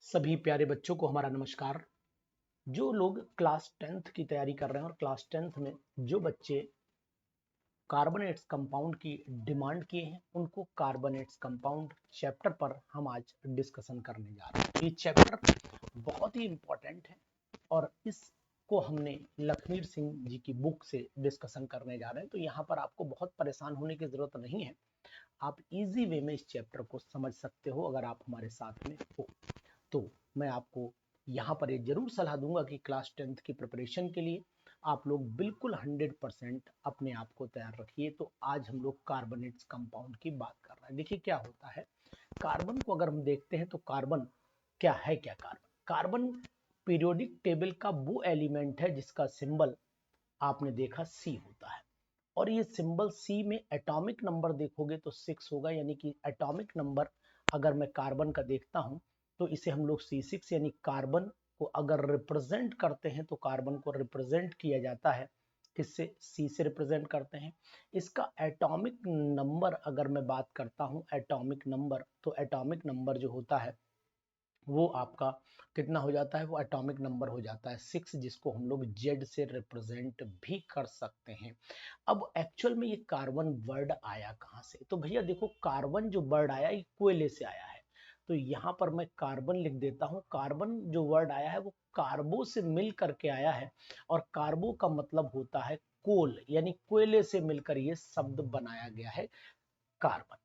सभी प्यारे बच्चों को हमारा नमस्कार। जो लोग क्लास 10th की तैयारी कर रहे हैं और क्लास 10th में जो बच्चे कार्बोनेट्स कंपाउंड की डिमांड किए हैं उनको कार्बोनेट्स कंपाउंड चैप्टर पर हम आज डिस्कशन करने जा रहे हैं। ये चैप्टर बहुत ही इम्पोर्टेंट है और इसको हमने लखमीर सिंह जी की बुक से डिस्कशन करने जा रहे हैं। तो यहाँ पर आपको बहुत परेशान होने की जरूरत नहीं है, आप इजी वे में इस चैप्टर को समझ सकते हो अगर आप हमारे साथ में हो। तो मैं आपको यहाँ पर एक जरूर सलाह दूंगा कि क्लास 10th की प्रिपरेशन के लिए आप लोग बिल्कुल 100% अपने आप को तैयार रखिए। तो आज हम लोग कार्बोनेट्स कंपाउंड की बात कर रहे हैं। देखिए क्या होता है, कार्बन को अगर हम देखते हैं तो कार्बन क्या है, क्या कार्बन कार्बन पीरियोडिक टेबल का वो एलिमेंट है जिसका सिंबल आपने देखा सी होता है और ये सिंबल सी में एटॉमिक नंबर देखोगे तो 6 होगा, यानी कि एटॉमिक नंबर अगर मैं कार्बन का देखता हूं तो इसे हम लोग C6 यानी कार्बन को अगर रिप्रेजेंट करते हैं तो कार्बन को रिप्रेजेंट किया जाता है किससे, सी से रिप्रेजेंट करते हैं। इसका एटॉमिक नंबर अगर मैं बात करता हूं एटॉमिक नंबर, तो एटॉमिक नंबर जो होता है वो आपका कितना हो जाता है, वो एटॉमिक नंबर हो जाता है 6, जिसको हम लोग जेड से रिप्रेजेंट भी कर सकते हैं। अब एक्चुअल में ये कार्बन वर्ड आया कहाँ से, तो भैया देखो कार्बन जो वर्ड आया ये कोयले से आया है। तो यहाँ पर मैं कार्बन लिख देता हूँ। कार्बन जो वर्ड आया है वो कार्बो से मिल करके आया है और कार्बो का मतलब होता है कोल, यानी कोयले से मिलकर ये शब्द बनाया गया है कार्बन।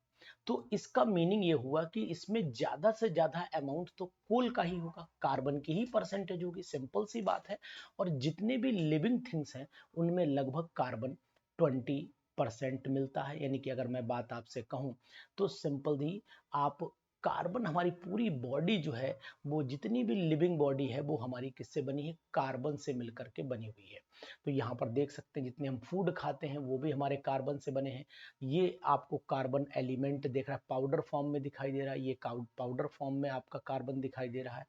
तो इसका मीनिंग ये हुआ कि इसमें ज्यादा से ज्यादा अमाउंट तो कोल का ही होगा, कार्बन की ही परसेंटेज होगी, सिंपल सी बात है। और जितने भी लिविंग थिंग्स हैं उनमें लगभग कार्बन 20% मिलता है। यानी कि अगर मैं बात आपसे कहूं तो सिंपल ही आप कार्बन, हमारी पूरी बॉडी जो है वो जितनी भी लिविंग बॉडी है वो हमारी किससे बनी है, कार्बन से मिलकर के बनी हुई है। तो यहाँ पर देख सकते हैं जितने हम फूड खाते हैं वो भी हमारे कार्बन से बने हैं। ये आपको कार्बन एलिमेंट देख रहा है, पाउडर फॉर्म में दिखाई दे रहा है, ये पाउडर फॉर्म में आपका कार्बन दिखाई दे रहा है।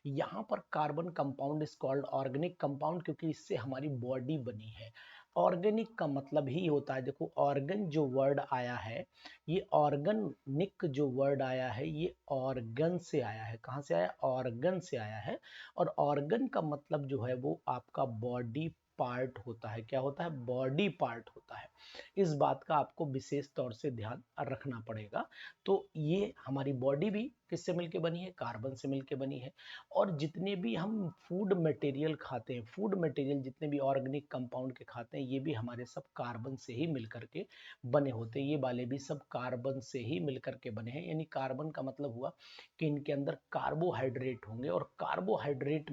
यहाँ पर carbon compound is called organic compound क्योंकि इससे हमारी बॉडी बनी है। ऑर्गेनिक का मतलब ही होता है, देखो ऑर्गन जो वर्ड आया है, ये ऑर्गेनिक जो वर्ड आया है ये ऑर्गन से आया है। कहाँ से आया, ऑर्गन से आया है। और ऑर्गन का मतलब जो है वो आपका बॉडी पार्ट होता है। क्या होता है, बॉडी पार्ट होता है। इस बात का आपको विशेष तौर से ध्यान रखना पड़ेगा। तो ये हमारी बॉडी भी किससे मिलके बनी है, कार्बन से मिलके बनी है। और जितने भी हम फूड मटेरियल खाते हैं, फूड मटेरियल जितने भी ऑर्गेनिक कंपाउंड के खाते हैं ये भी हमारे सब कार्बन से ही मिलकर के बने होते हैं। ये वाले भी सब कार्बन से ही मिलकर के बने हैं। यानी कार्बन का मतलब हुआ कि इनके अंदर कार्बोहाइड्रेट होंगे और कार्बोहाइड्रेट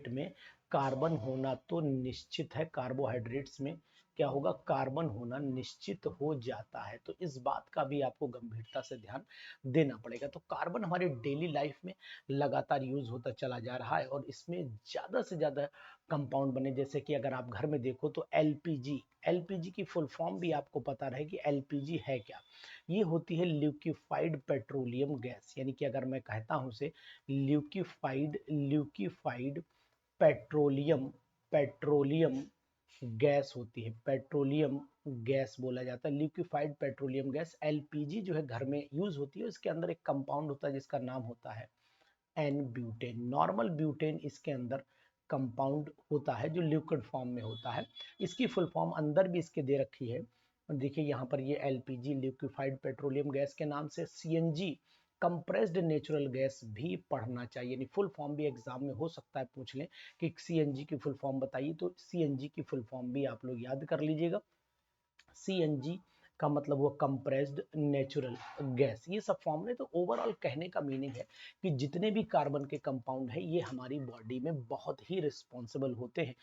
में कार्बन होना तो निश्चित है। कार्बोहाइड्रेट्स में क्या होगा, कार्बन होना निश्चित हो जाता है। तो इस बात का भी आपको गंभीरता से ध्यान देना पड़ेगा। तो कार्बन हमारे डेली लाइफ में लगातार यूज होता चला जा रहा है और इसमें ज्यादा से ज्यादा कंपाउंड बने। जैसे कि अगर आप घर में देखो तो एलपीजी, एलपीजी की फुल फॉर्म भी आपको पता रहे कि एलपीजी है क्या। ये होती है ल्यूकिफाइड पेट्रोलियम गैस, यानी कि अगर मैं कहता हूं से ल्यूकिफाइड पेट्रोलियम पेट्रोलियम गैस होती है, पेट्रोलियम गैस बोला जाता है। लिक्विफाइड पेट्रोलियम गैस एलपीजी जो है घर में यूज होती है। इसके अंदर एक कंपाउंड होता है जिसका नाम होता है एन ब्यूटेन। नॉर्मल ब्यूटेन इसके अंदर कंपाउंड होता है जो लिक्विड फॉर्म में होता है। इसकी फुल फॉर्म अंदर भी इसके दे रखी है। देखिए यहाँ पर ये एलपीजी लिक्विफाइड पेट्रोलियम गैस के नाम से सीएनजी कंप्रेस्ड नेचुरल गैस भी पढ़ना चाहिए। यानी फुल फॉर्म भी एग्जाम में हो सकता है पूछ लें कि सीएनजी की फुल फॉर्म बताइए, तो सीएनजी की फुल फॉर्म भी आप लोग याद कर लीजिएगा। सीएनजी का मतलब वो कंप्रेस्ड नेचुरल गैस, ये सब फॉर्म है। तो ओवरऑल कहने का मीनिंग है कि जितने भी कार्बन के कंपाउंड है ये हमारी बॉडी में बहुत ही रिस्पॉन्सिबल होते हैं।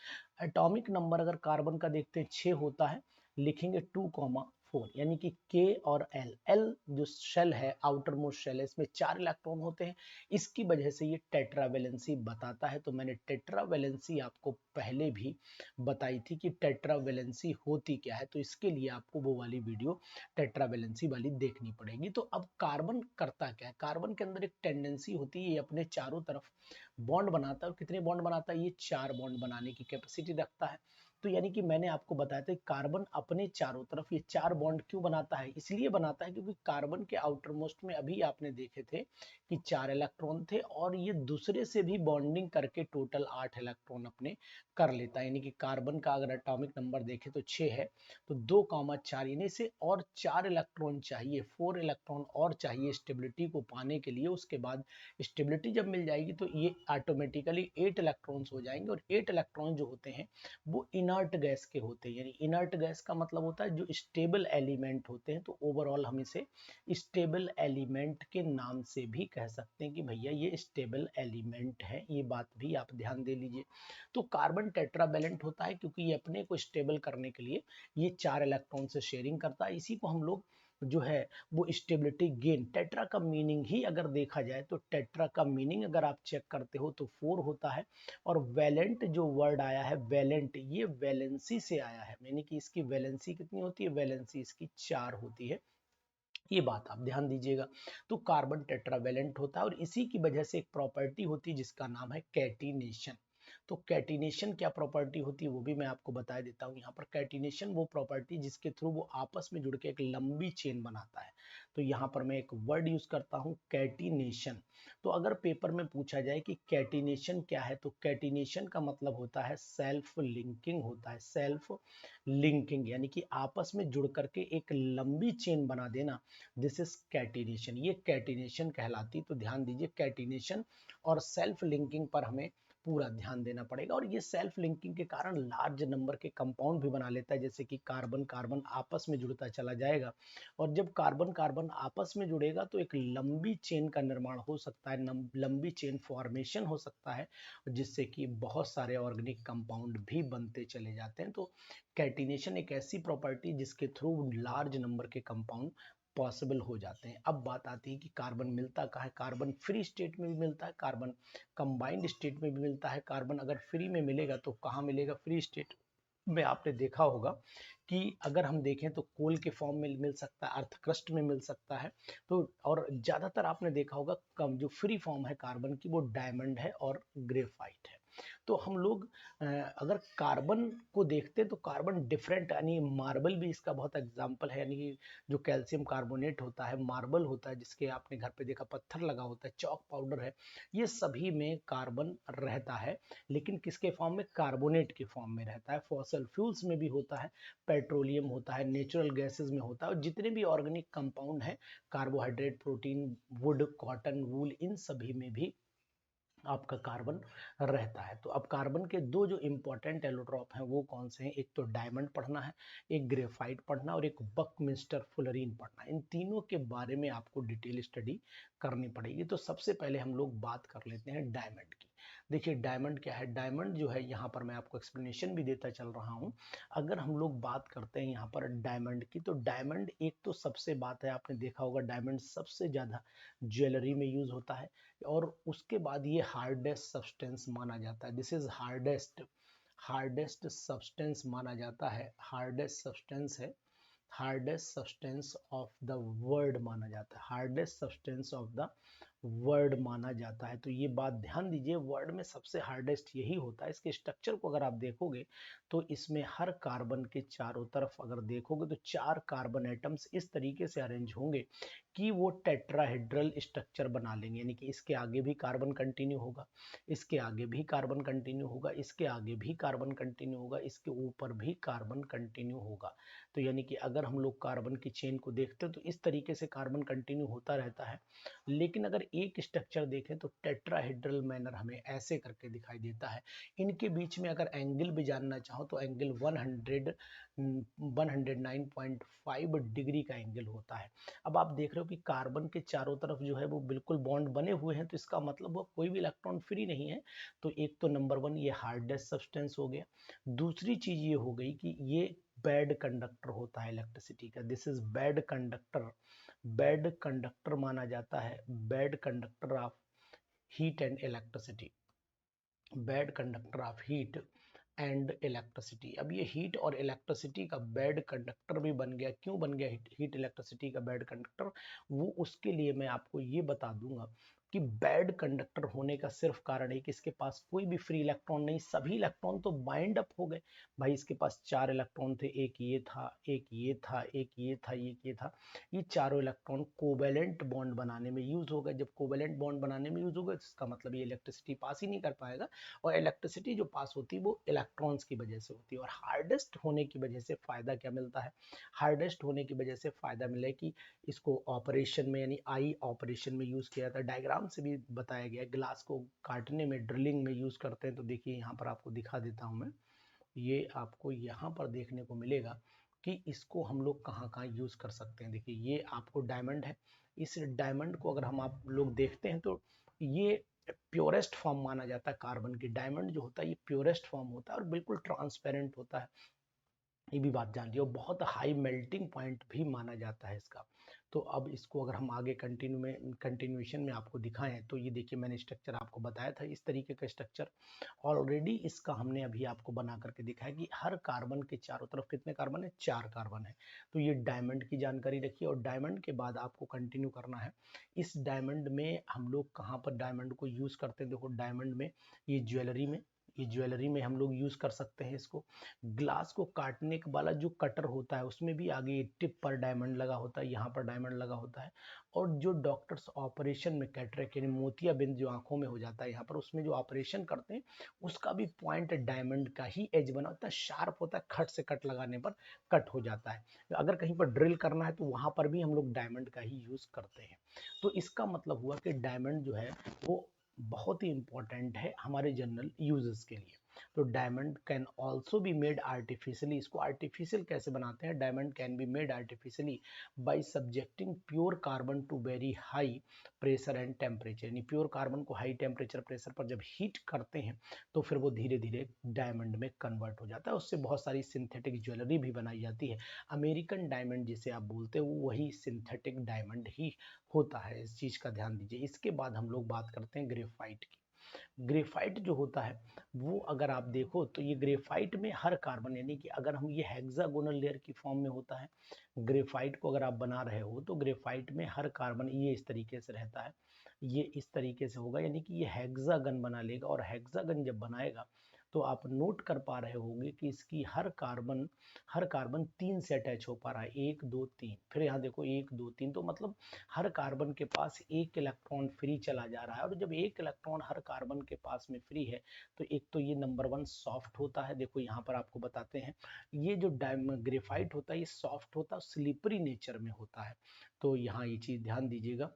एटॉमिक नंबर अगर कार्बन का देखते हैं 6 होता है, लिखेंगे 2,4, यानी कि के और एल, एल जो शेल है, आउटर मोस्ट शेल है, इसमें 4 इलेक्ट्रॉन होते हैं। इसकी वजह से ये टेट्रावेलेंसी बताता है। तो मैंने टेट्रावेलेंसी आपको पहले भी बताई थी कि टेट्रावेलेंसी होती क्या है, तो इसके लिए आपको वो वाली वीडियो टेट्रावेलेंसी वाली देखनी पड़ेगी। तो अब कार्बन करता क्या है, कार्बन के अंदर एक टेंडेंसी होती है ये अपने चारों तरफ बॉन्ड बनाता है। और कितने बॉन्ड बनाता है, ये 4 बॉन्ड बनाने की कैपेसिटी रखता है। तो यानी कि मैंने आपको बताया था कार्बन अपने चारों तरफ ये 4 बॉन्ड क्यों बनाता है, इसलिए बनाता है क्योंकि कार्बन के आउटर मोस्ट में अभी आपने देखे थे कि 4 इलेक्ट्रॉन थे और ये दूसरे से भी बॉन्डिंग करके टोटल 8 इलेक्ट्रॉन अपने कर लेता है। यानी कि कार्बन का अगर एटॉमिक नंबर देखें तो 6 है, तो 2,4 यानी से और 4 इलेक्ट्रॉन चाहिए, 4 इलेक्ट्रॉन और चाहिए स्टेबिलिटी को पाने के लिए। उसके बाद स्टेबिलिटी जब मिल जाएगी तो ये ऑटोमेटिकली 8 इलेक्ट्रॉन्स हो जाएंगे और 8 इलेक्ट्रॉन जो होते हैं वो इनर्ट गैस के होते हैं। यानी इनर्ट गैस का मतलब होता है जो स्टेबल एलिमेंट होते हैं, तो ओवरऑल हम इसे स्टेबल एलिमेंट के नाम से भी कह सकते हैं कि भैया ये स्टेबल एलिमेंट है। ये बात भी आप ध्यान दे लीजिए। तो कार्बन टेट्रावैलेंट होता है क्योंकि ये अपने को स्टेबल करने के लिए ये 4 इलेक्ट्रॉन से शेयरिंग करता है। इसी को हम लोग जो है वो स्टेबिलिटी गेन, टेट्रा का मीनिंग ही अगर देखा जाए तो टेट्रा का मीनिंग अगर आप चेक करते हो तो 4 होता है। और वैलेंट जो वर्ड आया है वैलेंट, ये वैलेंसी से आया है, यानी कि इसकी वैलेंसी कितनी होती है, वैलेंसी इसकी 4 होती है। ये बात आप ध्यान दीजिएगा। तो कार्बन टेट्रावैलेंट होता है और इसी की वजह से एक प्रॉपर्टी होती है जिसका नाम है कैटिनेशन। तो कैटिनेशन क्या प्रॉपर्टी होती है वो भी मैं आपको बता देता हूँ। यहाँ पर कैटिनेशन वो प्रॉपर्टी जिसके थ्रू वो आपस में जुड़ के एक लंबी चेन बनाता है। तो यहाँ पर मैं एक वर्ड यूज करता हूँ कैटिनेशन। तो अगर पेपर में पूछा जाए कि कैटिनेशन क्या है, तो कैटिनेशन का मतलब होता है सेल्फ लिंकिंग होता है। सेल्फ लिंकिंग यानी कि आपस में जुड़ करके एक लंबी चेन बना देना, दिस इज कैटिनेशन। ये कैटिनेशन कहलाती। तो ध्यान दीजिए कैटिनेशन और सेल्फ लिंकिंग पर हमें पूरा ध्यान देना पड़ेगा। और ये सेल्फ लिंकिंग के कारण लार्ज नंबर के कंपाउंड भी बना लेता है, जैसे कि कार्बन कार्बन आपस में जुड़ता चला जाएगा। और जब कार्बन कार्बन आपस में जुड़ेगा तो एक लंबी चेन का निर्माण हो सकता है, लंबी चेन फॉर्मेशन हो सकता है, जिससे कि बहुत सारे ऑर्गेनिक कंपाउंड भी बनते चले जाते हैं। तो कैटिनेशन एक ऐसी प्रॉपर्टी जिसके थ्रू लार्ज नंबर के कंपाउंड पॉसिबल हो जाते हैं। अब बात आती है कि कार्बन मिलता कहाँ है। कार्बन फ्री स्टेट में भी मिलता है, कार्बन कंबाइंड स्टेट में भी मिलता है। कार्बन अगर फ्री में मिलेगा तो कहाँ मिलेगा, फ्री स्टेट में आपने देखा होगा कि अगर हम देखें तो कोल के फॉर्म में मिल सकता है, अर्थ क्रस्ट में मिल सकता है। तो और ज्यादातर आपने देखा होगा कम जो फ्री फॉर्म है कार्बन की वो डायमंड है और ग्रेफाइट है। तो हम लोग अगर कार्बन को देखते हैं तो कार्बन डिफरेंट, यानी मार्बल भी इसका बहुत एग्जांपल है। यानी कि जो कैल्शियम कार्बोनेट होता है, मार्बल होता है जिसके आपने घर पे देखा पत्थर लगा होता है, चौक पाउडर है, ये सभी में कार्बन रहता है। लेकिन किसके फॉर्म में, कार्बोनेट के फॉर्म में रहता है। फॉसल फ्यूल्स में भी होता है, पेट्रोलियम होता है, नेचुरल गैसेस में होता है, और जितने भी ऑर्गेनिक कंपाउंड हैं, कार्बोहाइड्रेट, प्रोटीन, वुड, कॉटन, वूल, इन सभी में भी आपका कार्बन रहता है। तो अब कार्बन के दो जो इंपॉर्टेंट एलोट्रॉप हैं वो कौन से हैं, एक तो डायमंड पढ़ना है, एक ग्रेफाइट पढ़ना, और एक बकमिंस्टर फुलरीन पढ़ना। इन तीनों के बारे में आपको डिटेल स्टडी करनी पड़ेगी। तो सबसे पहले हम लोग बात कर लेते हैं डायमंड की। देखिए डायमंड क्या है, डायमंड जो है यहाँ पर मैं आपको एक्सप्लेनेशन भी देता चल रहा हूँ। अगर हम लोग बात करते हैं यहाँ पर डायमंड की, तो डायमंड एक तो सबसे बात है, आपने देखा होगा डायमंड सबसे ज्यादा ज्वेलरी में यूज होता है। और उसके बाद ये हार्डेस्ट सब्सटेंस माना जाता है। दिस इज हार्डेस्ट सब्सटेंस माना जाता है, हार्डेस्ट सब्सटेंस है, hardest substance of the world माना जाता है, hardest substance of the word माना जाता है। तो ये बात ध्यान दीजिए, वर्ड में सबसे हार्डेस्ट यही होता है। इसके स्ट्रक्चर को अगर आप देखोगे तो इसमें हर कार्बन के चारों तरफ अगर देखोगे तो 4 कार्बन एटम्स इस तरीके से अरेंज होंगे कि वो टेट्राहेड्रल स्ट्रक्चर बना लेंगे। यानी कि इसके आगे भी कार्बन कंटिन्यू होगा, इसके आगे भी कार्बन कंटिन्यू होगा, इसके आगे भी कार्बन कंटिन्यू होगा, इसके ऊपर भी कार्बन कंटिन्यू होगा। तो यानी कि अगर हम लोग कार्बन की चेन को देखते हैं तो इस तरीके से कार्बन कंटिन्यू होता रहता है। लेकिन अगर एक स्ट्रक्चर देखें तो टेट्राहेड्रल मैनर हमें ऐसे करके दिखाई देता है। इनके बीच में अगर एंगल भी जानना चाहो तो एंगल 109.5 डिग्री का एंगल होता है। अब आप देख रहे हो कि कार्बन के चारों तरफ जो है वो बिल्कुल बॉन्ड बने हुए हैं, तो इसका मतलब वो कोई भी इलेक्ट्रॉन फ्री नहीं है। तो एक तो नंबर 1 ये हार्डेस्ट सब्सटेंस हो गया। दूसरी चीज ये हो गई कि ये बैड कंडक्टर होता है इलेक्ट्रिसिटी का, this is bad conductor, bad conductor माना जाता है, bad conductor of heat and electricity, bad conductor of heat and electricity. अब ये हीट और इलेक्ट्रिसिटी का बैड कंडक्टर भी बन गया। क्यों बन गया हीट इलेक्ट्रिसिटी का बैड कंडक्टर, वो उसके लिए मैं आपको ये बता दूंगा कि बैड कंडक्टर होने का सिर्फ कारण है कि इसके पास कोई भी फ्री इलेक्ट्रॉन नहीं, सभी इलेक्ट्रॉन तो बाइंड अप हो गए। भाई इसके पास 4 इलेक्ट्रॉन थे, एक ये था, एक ये था, एक ये था, एक ये था। ये चारों इलेक्ट्रॉन कोवेलेंट बॉन्ड बनाने में यूज हो गए। जब कोवेलेंट बॉन्ड बनाने में यूज हो गए तो इसका मतलब ये इलेक्ट्रिसिटी पास ही नहीं कर पाएगा, और इलेक्ट्रिसिटी जो पास होती है वो इलेक्ट्रॉन्स की वजह से होती है। और हार्डेस्ट होने की वजह से फायदा क्या मिलता है? हार्डेस्ट होने की वजह से फायदा मिले कि इसको ऑपरेशन में यानी आई ऑपरेशन में यूज किया जाता है। डायग्राम से भी बताया गया है, ग्लास को काटने में ड्रिलिंग में यूज करते हैं। तो देखिए यहाँ पर आपको दिखा देता हूँ मैं, ये आपको यहाँ पर देखने को मिलेगा कि इसको हम लोग कहाँ कहाँ यूज कर सकते हैं। देखिए ये आपको डायमंड है, इस डायमंड को अगर हम आप लोग देखते हैं तो ये प्योरेस्ट फॉर्म माना जाता है कार्बन की। डायमंड जो होता है ये प्योरेस्ट फॉर्म होता है और बिल्कुल ट्रांसपेरेंट होता है, ये भी बात जान लियो। बहुत हाई मेल्टिंग पॉइंट भी माना जाता है इसका। तो अब इसको अगर हम आगे कंटिन्यूएशन में आपको दिखाएं तो ये देखिए मैंने स्ट्रक्चर आपको बताया था, इस तरीके का स्ट्रक्चर ऑलरेडी इसका हमने अभी आपको बना करके दिखाया कि हर कार्बन के चारों तरफ कितने कार्बन है? 4 कार्बन है। तो ये डायमंड की जानकारी रखिए, और डायमंड के बाद आपको कंटिन्यू करना है। इस डायमंड में हम लोग कहाँ पर डायमंड को यूज करते हैं? देखो डायमंड में ये ज्वेलरी में, ये ज्वेलरी में हम लोग यूज कर सकते हैं इसको। ग्लास को काटने वाला जो कटर होता है उसमें भी आगे टिप पर डायमंड लगा होता है, यहाँ पर डायमंड लगा होता है। और जो डॉक्टर्स ऑपरेशन में कैटरेक्ट यानी मोतियाबिंद जो आंखों में हो जाता है यहाँ पर, उसमें जो ऑपरेशन करते हैं उसका भी पॉइंट डायमंड का ही एज बना होता है, शार्प होता है, खट से कट लगाने पर कट हो जाता है। अगर कहीं पर ड्रिल करना है तो वहां पर भी हम लोग डायमंड का ही यूज करते हैं। तो इसका मतलब हुआ कि डायमंड जो है वो बहुत ही इंपॉर्टेंट है हमारे जनरल यूजेस के लिए। तो diamond can also be made artificially. इसको आर्टिफिशियल कैसे बनाते हैं? Diamond can be made artificially by subjecting pure carbon to very high pressure and temperature. यानी प्योर कार्बन को हाई टेम्परेचर प्रेशर पर जब हीट करते हैं तो फिर वो धीरे धीरे डायमंड में कन्वर्ट हो जाता है। उससे बहुत सारी सिंथेटिक ज्वेलरी भी बनाई जाती है। अमेरिकन डायमंड जिसे आप बोलते हो वही सिंथेटिक डायमंड ही होता है, इस चीज का ध्यान दीजिए। इसके बाद हम लोग बात करते हैं ग्रेफाइट की। ग्रेफाइट जो होता है वो अगर आप देखो तो ये ग्रेफाइट में हर कार्बन यानी कि अगर हम ये हेक्सागोनल लेयर की फॉर्म में होता है। ग्रेफाइट को अगर आप बना रहे हो तो ग्रेफाइट में हर कार्बन ये इस तरीके से रहता है, ये इस तरीके से होगा, यानी कि ये हेक्सागन बना लेगा। और हेक्सागन जब बनाएगा तो आप नोट कर पा रहे होंगे कि इसकी हर कार्बन 3 से अटैच हो पा रहा है, 1 2 3। फिर यहाँ देखो 1 2 3, तो मतलब हर कार्बन के पास एक इलेक्ट्रॉन फ्री चला जा रहा है। और जब एक इलेक्ट्रॉन हर कार्बन के पास में फ्री है तो एक तो ये नंबर 1 सॉफ्ट होता है। देखो यहाँ पर आपको बताते हैं, ये जो ग्रेफाइट होता है ये सॉफ्ट होता है, स्लिपरी नेचर में होता है। तो यहाँ ये चीज ध्यान दीजिएगा।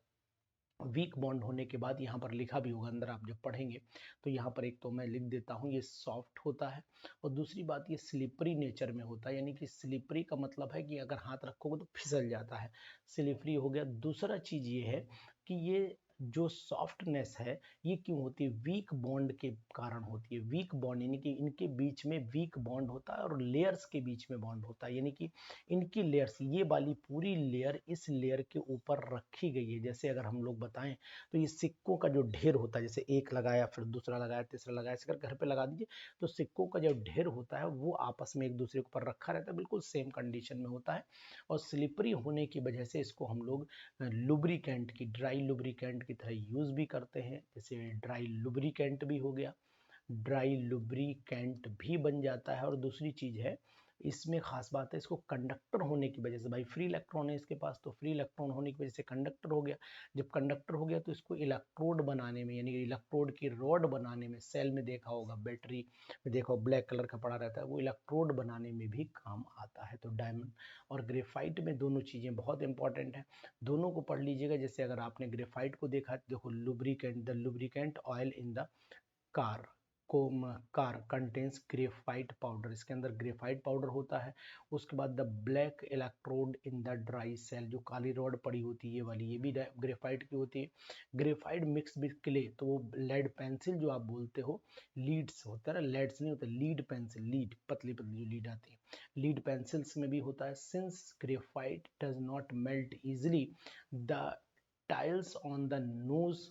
वीक बॉन्ड होने के बाद यहाँ पर लिखा भी होगा अंदर, आप जब पढ़ेंगे तो यहाँ पर एक तो मैं लिख देता हूँ, ये सॉफ्ट होता है। और दूसरी बात ये स्लिपरी नेचर में होता है, यानी कि स्लिपरी का मतलब है कि अगर हाथ रखोगे तो फिसल जाता है, स्लिपरी हो गया। दूसरा चीज ये है कि ये जो सॉफ्टनेस है ये क्यों होती है? वीक बॉन्ड के कारण होती है। वीक बॉन्ड यानी कि इनके बीच में वीक बॉन्ड होता है और लेयर्स के बीच में बॉन्ड होता है, यानी कि इनकी लेयर्स, ये वाली पूरी लेयर इस लेयर के ऊपर रखी गई है। जैसे अगर हम लोग बताएं तो ये सिक्कों का जो ढेर होता है, जैसे एक लगाया फिर दूसरा लगाया तीसरा लगाया, ऐसे कर घर पे लगा दीजिए तो सिक्कों का जो ढेर होता है वो आपस में एक दूसरे के ऊपर रखा रहता है, बिल्कुल सेम कंडीशन में होता है। और स्लिपरी होने की वजह से इसको हम लोग लुब्रिकेंट की, ड्राई लुब्रिकेंट की तरह यूज भी करते हैं। जैसे ड्राई लुब्रिकेंट भी हो गया, ड्राई लुब्रिकेंट भी बन जाता है। और दूसरी चीज है इसमें खास बात है, इसको कंडक्टर होने की वजह से, भाई फ्री इलेक्ट्रॉन है इसके पास तो फ्री इलेक्ट्रॉन होने की वजह से कंडक्टर हो गया। जब कंडक्टर हो गया तो इसको इलेक्ट्रोड बनाने में, यानी इलेक्ट्रोड की रॉड बनाने में, सेल में देखा होगा, बैटरी में देखा हो ब्लैक कलर का पड़ा रहता है, वो इलेक्ट्रोड बनाने में भी काम आता है। तो डायमंड और ग्रेफाइट में दोनों चीजें बहुत इंपॉर्टेंट है, दोनों को पढ़ लीजिएगा। जैसे अगर आपने ग्रेफाइट को देखा तो देखो lubricant, the lubricant oil in the car को, कार कंटेन्स ग्रेफाइट पाउडर, इसके अंदर ग्रेफाइट पाउडर होता है। उसके बाद the black electrode in the dry cell, जो काली रॉड पड़ी होती है ये वाली, ये भी ग्रेफाइट की होती है। ग्रेफाइट मिक्स विद क्ले, तो वो लेड पेंसिल जो आप बोलते हो, लीड्स होता है ना, लेड्स नहीं होता, लीड पेंसिल, लीड पतली पतली जो लीड आती है, लीड पेंसिल्स में भी होता है। Since graphite does not melt easily, the tiles on the nose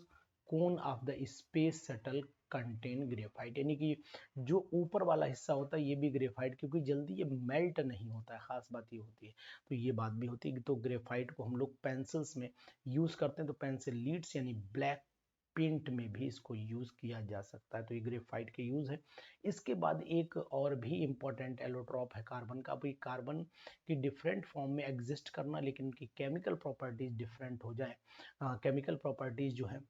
cone of the space shuttle contain graphite, यानी कि जो ऊपर वाला हिस्सा होता है ये भी ग्रेफाइट, क्योंकि जल्दी ये मेल्ट नहीं होता है, खास बात ये होती है। तो ये बात भी होती है। तो ग्रेफाइट को हम लोग पेंसिल्स में यूज करते हैं, तो पेंसिल लीड्स यानी ब्लैक पेंट में भी इसको यूज़ किया जा सकता है। तो ये ग्रेफाइट के यूज़ है। इसके बाद एक और भी इम्पॉर्टेंट एलोट्रॉप है कार्बन का। भाई कार्बन की डिफरेंट फॉर्म में एग्जिस्ट करना, लेकिन उनकी केमिकल प्रॉपर्टीज डिफरेंट हो जाए, केमिकल प्रॉपर्टीज जो है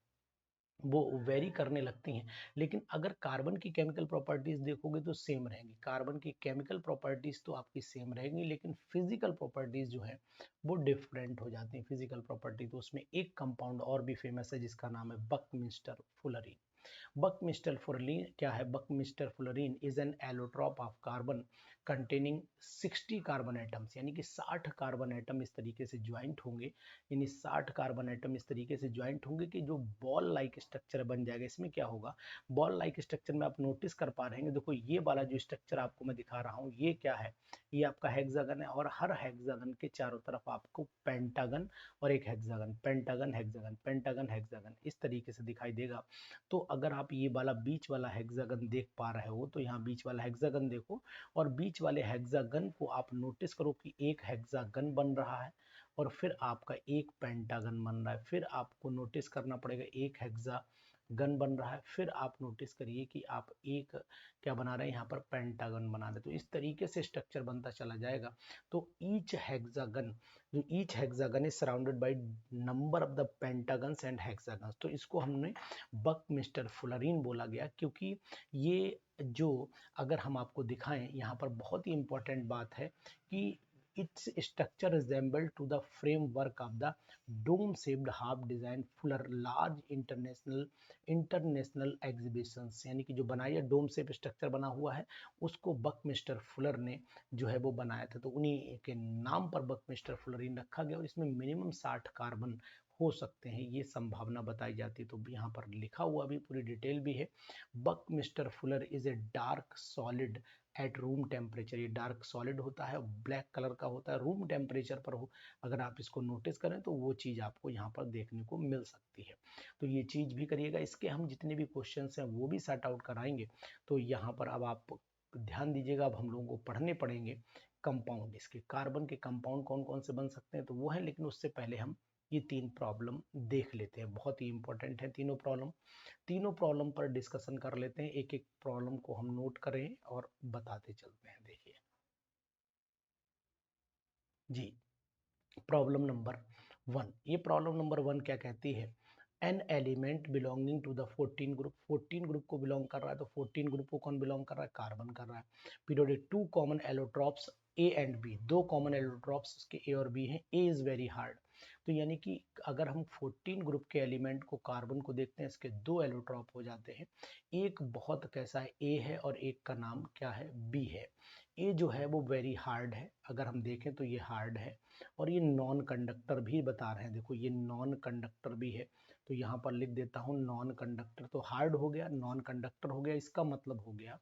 वो वेरी करने लगती हैं। लेकिन अगर कार्बन की केमिकल प्रॉपर्टीज देखोगे तो सेम रहेंगी। कार्बन की केमिकल प्रॉपर्टीज तो आपकी सेम रहेंगी, लेकिन फिजिकल प्रॉपर्टीज जो है वो डिफरेंट हो जाती हैं। फिजिकल प्रॉपर्टी तो उसमें एक कंपाउंड और भी फेमस है जिसका नाम है बकमिस्टर फुलरीन। बकमिस्टर फुलरीन क्या है? Buckminster fullerene is an allotrope of carbon containing 60 carbon atoms, यानी कि 60 कार्बन एटम इस तरीके से ज्वाइंट होंगे, यानी 60 कार्बन एटम इस तरीके से ज्वाइंट होंगे कि जो बॉल लाइक स्ट्रक्चर बन जाएगा। इसमें क्या होगा? बॉल लाइक स्ट्रक्चर में आप नोटिस कर पा रहे हैं, देखो ये वाला जो स्ट्रक्चर आपको मैं दिखा रहा हूँ ये क्या है? ये आपका हेक्सागन है, और हर हेक्सागन के चारों तरफ आपको पेंटागन और एक hexagon, pentagon hexagon, pentagon hexagon इस तरीके से दिखाई देगा। तो अगर आप ये वाला बीच वाला हेक्सागन देख पा रहे हो तो यहाँ बीच वाला हेक्सागन देखो, और बीच वाले हेक्सागन को आप नोटिस करो कि एक हेक्सागन बन रहा है और फिर आपका एक पेंटागन बन रहा है। फिर आपको नोटिस करना पड़ेगा एक हेक्सागन बन रहा है, फिर आप नोटिस करिए कि आप एक क्या बना रहे हैं, यहाँ पर पेंटागन बना रहे। तो इस तरीके से स्ट्रक्चर बनता चला जाएगा। तो each hexagon is surrounded by number of the pentagons and hexagons. तो इसको हमने बकमिस्टर फुलरीन बोला गया, क्योंकि ये जो अगर हम आपको दिखाएं यहाँ पर बहुत ही इंपॉर्टेंट बात है कि its structure resembled to the framework of the dome-shaped half design fuller large international exhibitions, यानी कि जो बनाया डोम शेप स्ट्रक्चर बना हुआ है उसको बकमिस्टर फुलर ने जो है वो बनाया था। तो उन्हीं के नाम पर बकमिस्टर फुलरीन रखा गया, और इसमें मिनिमम 60 कार्बन हो सकते हैं, ये संभावना बताई जाती है। तो यहाँ पर लिखा हुआ भी पूरी डिटेल भी है। Buckminster fuller is a dark solid at room temperature. ये डार्क सॉलिड होता है, ब्लैक कलर का होता है, रूम टेम्परेचर पर हो अगर आप इसको नोटिस करें तो वो चीज़ आपको यहाँ पर देखने को मिल सकती है। तो ये चीज़ भी करिएगा। इसके हम जितने भी क्वेश्चंस हैं वो भी सॉर्ट आउट कराएंगे। तो यहाँ पर अब आप ध्यान दीजिएगा, अब हम लोगों को पढ़ने पड़ेंगे कंपाउंड। इसके कार्बन के कंपाउंड कौन कौन से बन सकते हैं तो वो है, लेकिन उससे पहले हम ये 3 प्रॉब्लम देख लेते हैं। बहुत ही इंपॉर्टेंट है तीनों प्रॉब्लम पर डिस्कशन कर लेते हैं। एक एक प्रॉब्लम को हम नोट करें और बताते चलते हैं। देखिए जी, प्रॉब्लम नंबर 1। ये प्रॉब्लम नंबर 1 क्या कहती है? An element belonging to the 14 group, 14 group को बिलोंग कर रहा है। तो 14 ग्रुप को कौन बिलोंग कर रहा है? कार्बन कर रहा है। Periodic 2 common allotropes A and B, 2 common allotropes उसके ए और बी हैं। A is very hard. तो यानी कि अगर हम 14 ग्रुप के एलिमेंट को कार्बन को देखते हैं, इसके 2 एलोट्रॉप हो जाते हैं। एक बहुत कैसा है? ए है, और एक का नाम क्या है? बी है। ए जो है वो वेरी हार्ड है, अगर हम देखें तो ये हार्ड है, और ये नॉन कंडक्टर भी बता रहे हैं। देखो ये नॉन कंडक्टर भी है, तो यहाँ पर लिख देता हूँ नॉन कंडक्टर। तो हार्ड हो गया, नॉन कंडक्टर हो गया, इसका मतलब हो गया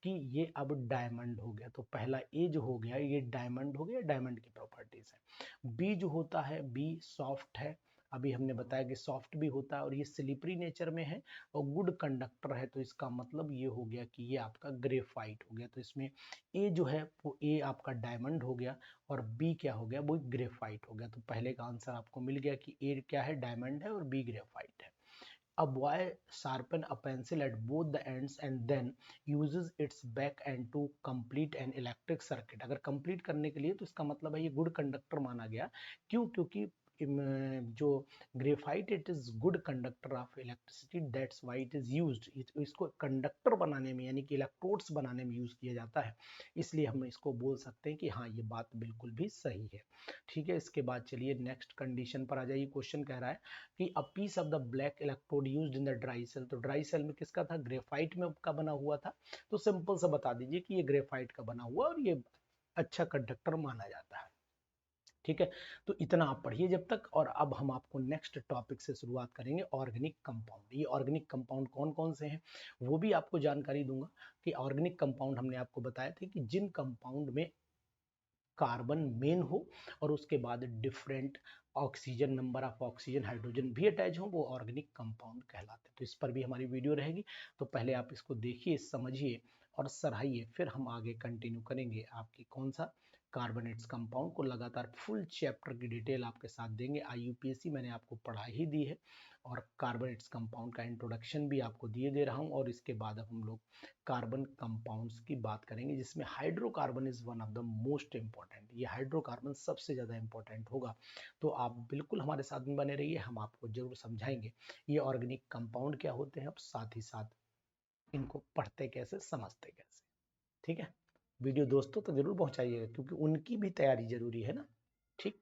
कि ये अब डायमंड हो गया। तो पहला ए जो हो गया ये डायमंड हो गया, डायमंड की प्रॉपर्टीज है। बी जो होता है, बी सॉफ्ट है, अभी हमने बताया कि सॉफ्ट भी होता है, और ये स्लिपरी नेचर में है और गुड कंडक्टर है। तो इसका मतलब ये हो गया कि ये आपका ग्रेफाइट हो गया। तो इसमें ए जो है वो ए आपका डायमंड हो गया, और बी क्या हो गया? वो ग्रेफाइट हो गया। तो पहले का आंसर आपको मिल गया कि ए क्या है? डायमंड है, और बी ग्रेफाइट है। A boy sharpen a pencil at both the ends and then uses its back end to complete an electric circuit। अगर कंप्लीट करने के लिए, तो इसका मतलब है ये गुड कंडक्टर माना गया। क्यों? क्योंकि जो graphite it is good conductor of electricity, that's why it is used. इसको कंडक्टर बनाने में यानी कि इलेक्ट्रोड्स बनाने में यूज किया जाता है, इसलिए हम इसको बोल सकते हैं कि हाँ ये बात बिल्कुल भी सही है। ठीक है, इसके बाद चलिए नेक्स्ट कंडीशन पर आ जाइए। क्वेश्चन कह रहा है कि a piece of the black electrode used in the dry cell. तो ड्राई सेल में किसका था? ग्रेफाइट में का बना हुआ था। तो सिंपल सा बता दीजिए कि ये ग्रेफाइट का बना हुआ, और ये अच्छा कंडक्टर माना जाता है। ठीक है, तो इतना आप पढ़िए जब तक, और अब हम आपको नेक्स्ट टॉपिक से शुरुआत करेंगे, ऑर्गेनिक कंपाउंड। ये ऑर्गेनिक कंपाउंड कौन कौन से हैं वो भी आपको जानकारी दूंगा। कि ऑर्गेनिक कंपाउंड हमने आपको बताया था कि जिन कंपाउंड में कार्बन मेन हो और उसके बाद different oxygen, number of oxygen, hydrogen भी अटैच हो, वो ऑर्गेनिक कंपाउंड कहलाते हैं। तो इस पर भी हमारी वीडियो रहेगी, तो पहले आप इसको देखिए, समझिए और सराहिए, फिर हम आगे कंटिन्यू करेंगे। आपकी कौन सा कार्बोनेट्स कंपाउंड को लगातार फुल चैप्टर की डिटेल आपके साथ देंगे। IUPAC मैंने आपको पढ़ा ही दी है और कार्बोनेट्स कंपाउंड का इंट्रोडक्शन भी आपको दिए दे रहा हूं। और इसके बाद अब हम लोग कार्बन कंपाउंड्स की बात करेंगे, जिसमें hydrocarbon is one of the most important. ये हाइड्रोकार्बन सबसे ज़्यादा इंपॉर्टेंट होगा, तो आप बिल्कुल हमारे साथ में बने रहिए, हम आपको जरूर समझाएंगे ये ऑर्गेनिक कंपाउंड क्या होते हैं, अब साथ ही साथ इनको पढ़ते कैसे, समझते कैसे। ठीक है, वीडियो दोस्तों तो जरूर पहुंचाइएगा, क्योंकि उनकी भी तैयारी जरूरी है ना। ठीक।